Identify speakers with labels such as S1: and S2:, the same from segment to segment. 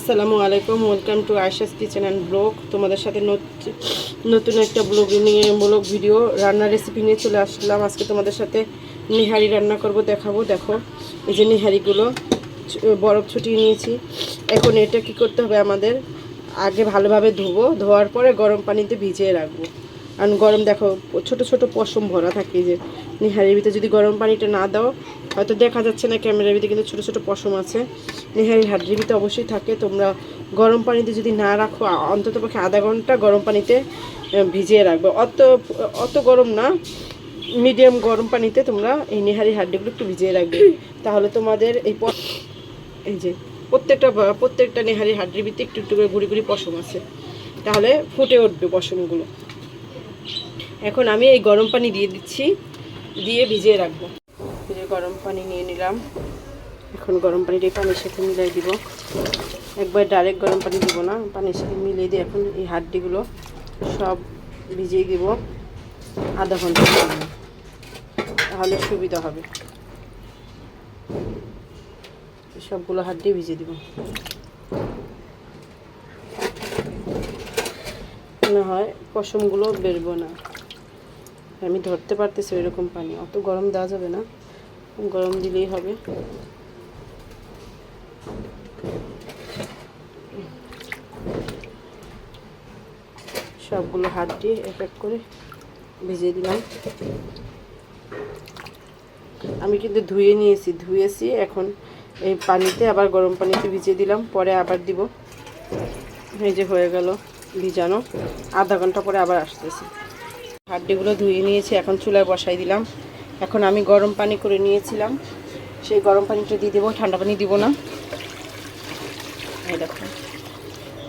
S1: আসসালামু আলাইকুম, welcome to Ayesha's kitchen and blog. তোমাদের সাথে নতুন একটা ব্লগ ভিডিও রান্নার রেসিপি নিয়ে চলে আসলাম। আজকে তোমাদের সাথে নিহারি রান্না করব, দেখাবো। দেখো, এই যে নিহারিগুলো বরফ ছুটিয়ে নিয়েছি। এখন এটা কি করতে হবে আমাদের, আগে ভালোভাবে ধোয়ার পরে গরম পানিতে ভিজিয়ে রাখবো। আর গরম, দেখো ছোট ছোট পশম ভরা থাকে, যে নিহারির ভিতরে যদি গরম পানিটা না দাও, হয়তো দেখা যাচ্ছে না ক্যামেরার ভিতরে, কিন্তু ছোট ছোট পশম আছে। নিহারির হাড্ডির ভিতরে অবশ্যই থাকে। তোমরা গরম পানিতে যদি না রাখো, অন্তত পক্ষে আধা ঘন্টা গরম পানিতে ভিজিয়ে রাখবো। অত গরম না, মিডিয়াম গরম পানিতে তোমরা এই নিহারির হাড্ডিগুলো একটু ভিজিয়ে রাখবে। তাহলে তোমাদের এই যে প্রত্যেকটা নেহারি হাড্ডির ভিতরে একটু একটু করে গুড়ি পশম আছে, তাহলে ফুটে উঠবে পশমগুলো। এখন আমি এই গরম পানি দিয়ে দিচ্ছি, দিয়ে ভিজিয়ে রাখবো। এই যে গরম পানি নিয়ে নিলাম। এখন গরম পানিটা পানির সাথে মিলাই দিব। একবার ডাইরেক্ট গরম পানি দিব না, পানির সাথে মিলিয়ে দিয়ে এখন এই হাড্ডিগুলো সব ভিজিয়ে দিব আধা ঘন্টা, তাহলে সুবিধা হবে। সবগুলো হাড্ডি ভিজিয়ে দিব, মনে হয় পশমগুলো বেরবো না। আমি ধরতে পারতেছি এরকম পানি, অত গরম দেওয়া যাবে না, গরম দিলেই হবে। সবগুলো হাড্ডি এক এক করে ভিজিয়ে দিলাম। আমি কিন্তু ধুয়েছি। এখন এই পানিতে আবার গরম পানিতে ভিজিয়ে দিলাম, পরে আবার দিব। এই যে হয়ে গেল ভিজানো, আধা ঘন্টা পরে আবার আসতেছি। হাড্ডিগুলো ধুয়ে নিয়েছি, এখন চুলায় বসাই দিলাম। এখন আমি গরম পানি করে নিয়েছিলাম, সেই গরম পানিটা দিয়ে দেবো, ঠান্ডা পানি দিব না। এই দেখো,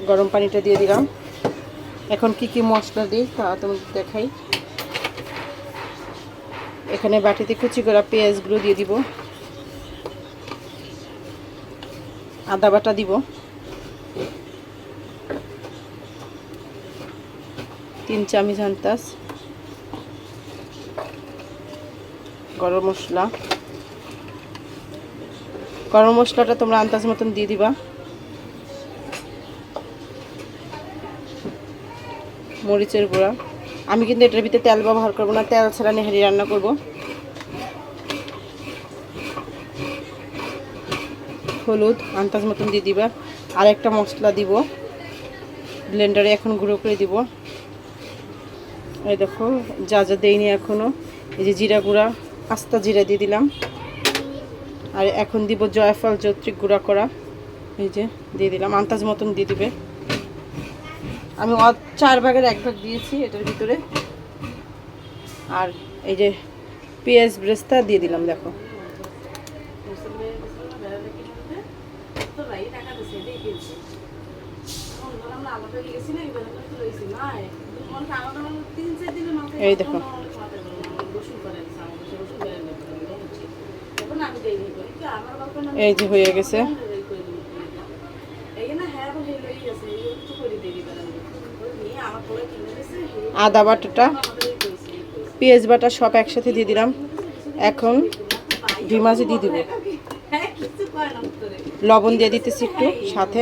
S1: গরম পানিটা দিয়ে দিলাম। এখন কি কি মশলা দিই তা তোমাদের দেখাই। এখানে বাটিতে কুচি করা পেঁয়াজগুলো দিয়ে দিব, আদা বাটা দিব, 3 চামচ আন্দাজ গরম মশলাটা তোমরা আন্দাজ মতন দিয়ে দিবা। মরিচের গুঁড়া, আমি কিন্তু এটার ভিতরে তেল ব্যবহার করব না, তেল ছাড়া নেহারি রান্না করব। হলুদ আন্দাজ মতন দিয়ে দিবা। আর একটা মশলা দিব, ব্লেন্ডারে এখন গুঁড়ো করে দিব। এই দেখো, যা দেইনি এখনো, এই যে জিরা গুঁড়া, আস্তা জিরা দিয়ে দিলাম। আর এখন দিব জয়ফল জয়ত্রী গুঁড়া করা, এই যে দিয়ে দিলাম, আন্দাজ মতন দিয়ে দিবে। আমি 4 ভাগের 1 ভাগ দিয়েছি এটার ভিতরে। আর এই যে পেঁয়াজ ব্রেস্তা দিয়ে দিলাম। দেখো, এই দেখো, এই যে হয়ে গেছে। আদা বাটাটা, পেঁয়াজ বাটা সব একসাথে দিয়ে দিলাম। এখন ডিম মাঝে দিয়ে দিব, লবণ দিয়ে দিতেছি একটু সাথে।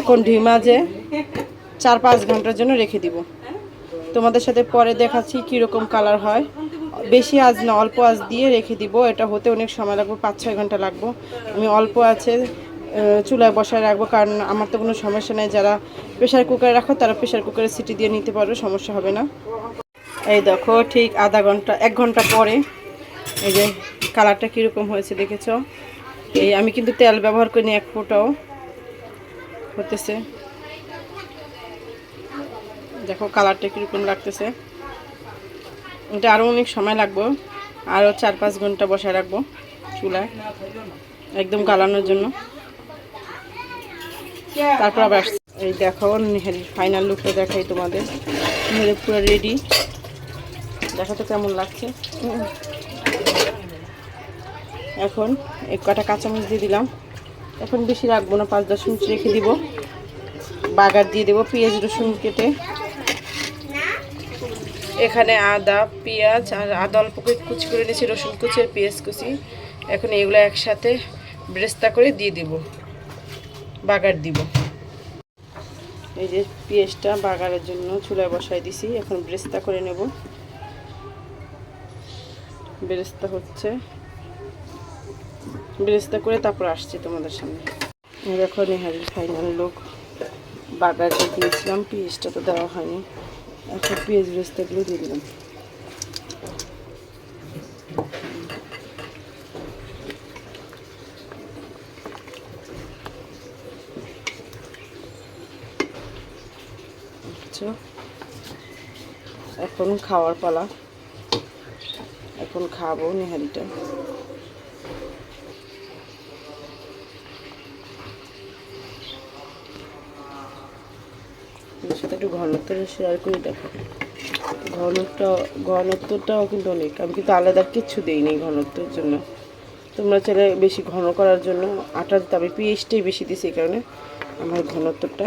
S1: এখন ডিম মাঝে 4-5 ঘন্টার জন্য রেখে দিব। তোমাদের সাথে পরে দেখাচ্ছি কীরকম কালার হয়। বেশি আঁচ না, অল্প আঁচ দিয়ে রেখে দিব। এটা হতে অনেক সময় লাগবে, 5-6 ঘন্টা লাগবে। আমি অল্প আছে চুলায় বসায় রাখবো, কারণ আমার তো কোনো সমস্যা নেই। যারা প্রেশার কুকারে রাখো তারা প্রেশার কুকারে সিটি দিয়ে নিতে পারো, সমস্যা হবে না। এই দেখো, ঠিক 1 ঘন্টা পরে এই যে কালারটা কীরকম হয়েছে দেখেছো। এই আমি কিন্তু তেল ব্যবহার করিনি, 1 ফোঁটাও। হতেছে, দেখো কালারটা কীরকম লাগতেছে। এটা আরও অনেক সময় লাগবে, আরও 4-5 ঘন্টা বসায় রাখবো চুলায় একদম গালানোর জন্য। তারপর আবার এই দেখো নেহারির ফাইনাল লুকটা দেখাই তোমাদের। নেহারি পুরো রেডি, দেখো তো কেমন লাগছে। এখন এক কটা কাঁচামরিচ দিয়ে দিলাম। এখন বেশি রাখবো না, 5-10 মিনিট রেখে দিব। বাগার দিয়ে দেবো পেঁয়াজ রসুন কেটে। এখানে আদা, পেঁয়াজ আর আদা অল্প কুচি করে নিয়েছি, রসুন কুচি আর পেঁয়াজ কুচি। এখন এগুলো একসাথে ব্রেস্তা করে দিয়ে দিব, বাগার দিব। এই যে পেঁয়াজটা বাগারের জন্য চুলায় বসাই দিছি, এখন বেরেস্তা করে নেব। বেরেস্তা হচ্ছে, বেরেস্তা করে তারপর আসছি তোমাদের সামনে। দেখো নেহারির ফাইনাল লুক। বাগার দিয়েছিলাম, পেঁয়াজটা তো দেওয়া হয়নি, এখন পেঁয়াজ বেরেস্তাগুলো দিয়ে দিলাম। এখন খাওয়ার পালা, এখন খাবো নেহারিটা। সাথে একটু ঘনত্ব শেয়ার করি। দেখো ঘনত্বটাও কিন্তু অনেক, আমি কিন্তু আলাদা কিচ্ছু দিইনি ঘনত্বের জন্য। তোমরা চাইলে বেশি ঘন করার জন্য আটা দিতে, আমি পেঁয়াজটাই বেশি দিছি, এই কারণে আমার ঘনত্বটা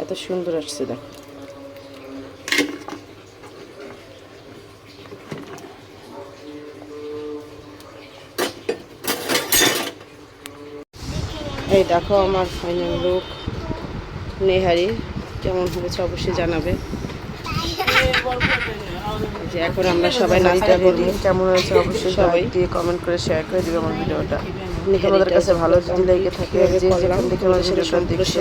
S1: এত সুন্দর আসছে। দেখো এই দেখো আমার ফাইনাল লুক নেহারি। কেমন হয়েছে অবশ্যই জানাবে। যে এখন আমরা সবাই নাস্তা করবো, কেমন হয়েছে অবশ্যই সবাই দিয়ে কমেন্ট করে শেয়ার করে দিবে আমার ভিডিওটা। তোমাদের কাছে ভালো যদি লেগে থাকে, যে যেখান থেকে আমার ভিডিওটা দেখছো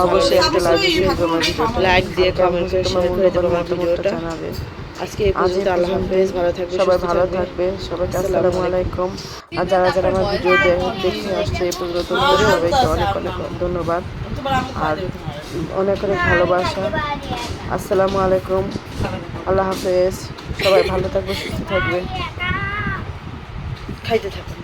S1: অবশ্যই একটা লাইক দিয়ে আমার ভিডিওটা, লাইক দিয়ে কমেন্ট করে শেয়ার করে দেবো আমার ভিডিওটা। জানাবে। আজকে এই পর্যন্ত, আল্লাহ হাফেজ, ভালো থাকবে, সবাই ভালো থাকবে, সবাইকে আসসালামু আলাইকুম। আর যারা যারা আমার ভিডিও দেখে আসছে এই পর্যন্ত সবাইকে অনেক অনেক ধন্যবাদ আর অনেক অনেক ভালোবাসা। আসসালামু আলাইকুম, আল্লাহ হাফেজ, সবাই ভালো থাকবে, সুস্থ থাকবে, খাইতে থাকবে।